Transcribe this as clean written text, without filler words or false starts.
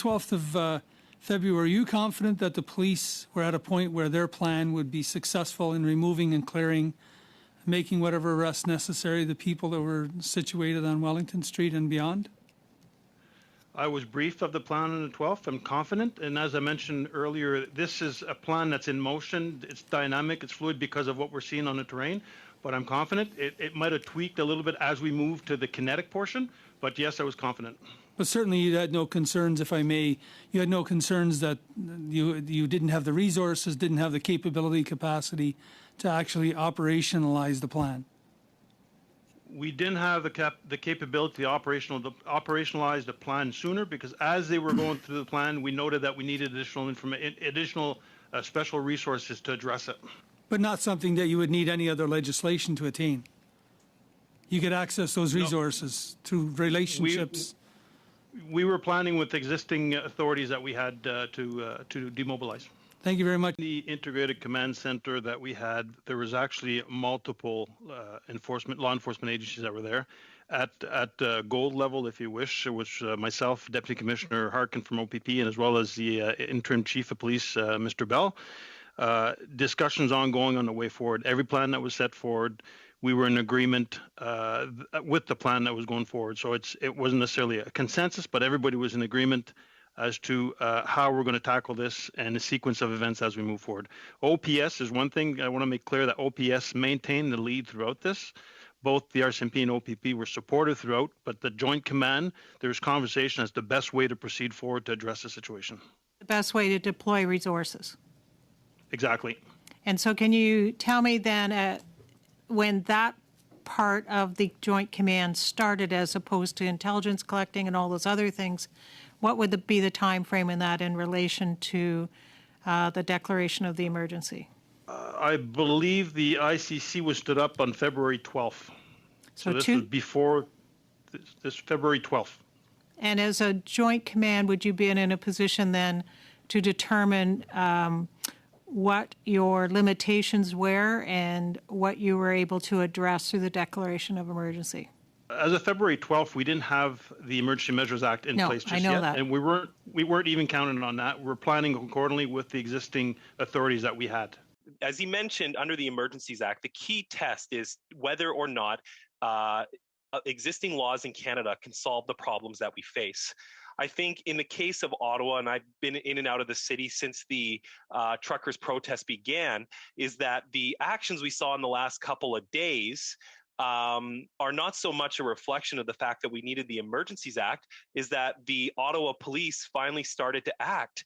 12th of February, are you confident that the police were at a point where their plan would be successful in removing and clearing, making whatever arrests necessary, the people that were situated on Wellington Street and beyond? I was briefed of the plan on the 12th. I'm confident. And as I mentioned earlier, this is a plan that's in motion. It's dynamic. It's fluid because of what we're seeing on the terrain. But I'm confident. It might have tweaked a little bit as we move to the kinetic portion. But yes, I was confident. But certainly you had no concerns, if I may, you had no concerns that you didn't have the resources, didn't have the capacity to actually operationalize the plan. We didn't have the capability to operationalize the plan sooner, because as they were going through the plan, we noted that we needed additional special resources to address it. But not something that you would need any other legislation to attain. You could access those resources through relationships. We were planning with existing authorities that we had to demobilize. Thank you very much. The integrated command center that we had, there was actually multiple law enforcement agencies that were there. At gold level, if you wish, it was myself, Deputy Commissioner Harkin from OPP, and as well as the interim Chief of Police, Mr. Bell. Discussions ongoing on the way forward. Every plan that was set forward, we were in agreement with the plan that was going forward. So it wasn't necessarily a consensus, but everybody was in agreement as to how we're going to tackle this and the sequence of events as we move forward. OPS is one thing. I want to make clear that OPS maintained the lead throughout this. Both the RCMP and OPP were supportive throughout, but the Joint Command, there's conversation as the best way to proceed forward to address the situation. The best way to deploy resources. Exactly. And so can you tell me then when that part of the Joint Command started as opposed to intelligence collecting and all those other things, what would be the time frame in that in relation to the declaration of the emergency? I believe the ICC was stood up on February 12th. So this was before this February 12th. And as a Joint Command, would you be in a position then to determine what your limitations were and what you were able to address through the declaration of emergency? As of February 12th, we didn't have the Emergency Measures Act in place just yet, that. And we weren't even counting on that. We're planning accordingly with the existing authorities that we had. As he mentioned, under the Emergencies Act, the key test is whether or not existing laws in Canada can solve the problems that we face. I think in the case of Ottawa, and I've been in and out of the city since the truckers' protest began, is that the actions we saw in the last couple of days are not so much a reflection of the fact that we needed the Emergencies Act, is that the Ottawa police finally started to act